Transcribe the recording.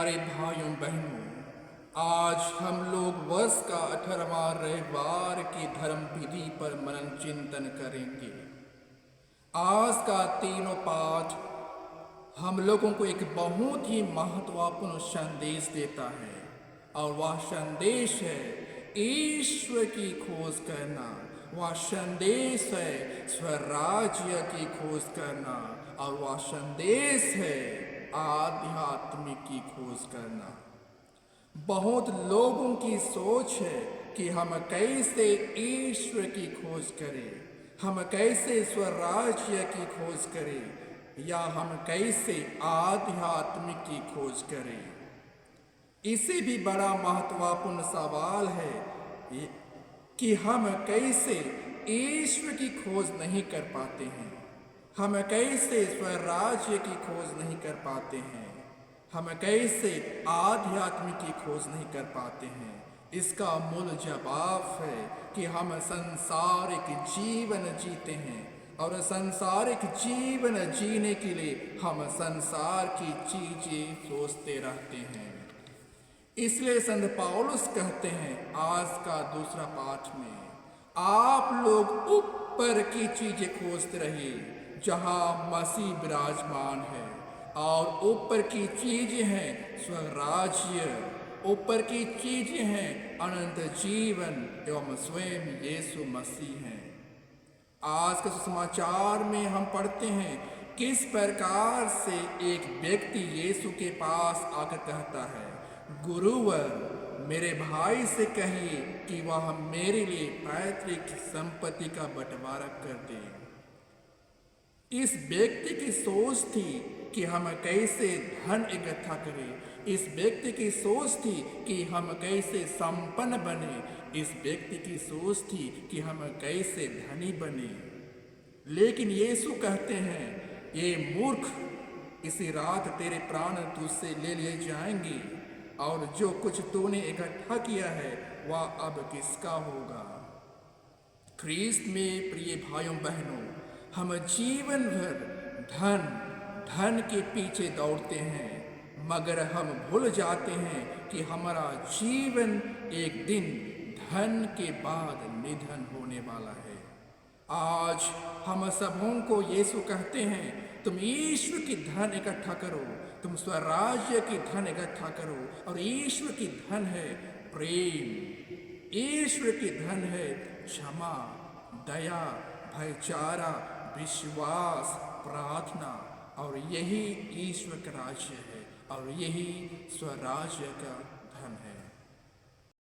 प्यारे भाइयों बहनों, आज हम लोग वर्ष का 18वां रविवार की धर्म विधि पर मनन चिंतन करेंगे। आज का तीनों पाठ हम लोगों को एक बहुत ही महत्वपूर्ण संदेश देता है और वह संदेश है ईश्वर की खोज करना। वह संदेश है स्वराज्य की खोज करना और वह संदेश है आध्यात्मिक की खोज करना। बहुत लोगों की सोच है कि हम कैसे ईश्वर की खोज करें, हम कैसे स्वराज्य की खोज करें या हम कैसे आध्यात्मिक की खोज करें। इसे भी बड़ा महत्वपूर्ण सवाल है कि हम कैसे ईश्वर की खोज नहीं कर पाते हैं, हम कैसे स्वराज्य की खोज नहीं कर पाते हैं, हम कैसे आध्यात्मिक की खोज नहीं कर पाते हैं। इसका मूल जवाब है कि हम संसारिक जीवन जीते हैं और संसारिक जीवन जीने के लिए हम संसार की चीजें सोचते रहते हैं। इसलिए संत पौलुस कहते हैं आज का दूसरा पाठ में, आप लोग ऊपर की चीजें खोजते रहिए जहां मसीह विराजमान है, और ऊपर की चीजें हैं स्वराज्य, ऊपर की चीजें हैं अनंत जीवन एवं स्वयं यीशु मसीह हैं। आज के समाचार में हम पढ़ते हैं किस प्रकार से एक व्यक्ति यीशु के पास आकर कहता है, गुरुवर मेरे भाई से कहिए कि वह मेरे लिए पैतृक संपत्ति का बंटवारा कर दे। इस व्यक्ति की सोच थी कि हम कैसे धन इकट्ठा करें, इस व्यक्ति की सोच थी कि हम कैसे संपन्न बने, इस व्यक्ति की सोच थी कि हम कैसे धनी बने। लेकिन यीशु कहते हैं, ये मूर्ख, इसी रात तेरे प्राण तुझसे ले लिए जाएंगे और जो कुछ तूने इकट्ठा किया है वह अब किसका होगा। ख्रीस्त में प्रिय भाइयों बहनों, हम जीवन भर धन के पीछे दौड़ते हैं, मगर हम भूल जाते हैं कि हमारा जीवन एक दिन धन के बाद निधन होने वाला है। आज हम सबों को यीशु कहते हैं, तुम ईश्वर की धन इकट्ठा करो, तुम स्वराज्य की धन इकट्ठा करो। और ईश्वर की धन है प्रेम, ईश्वर की धन है क्षमा, दया, भाईचारा, विश्वास, प्रार्थना, और यही ईश्वर का राज्य है और यही स्वराज्य का धन है।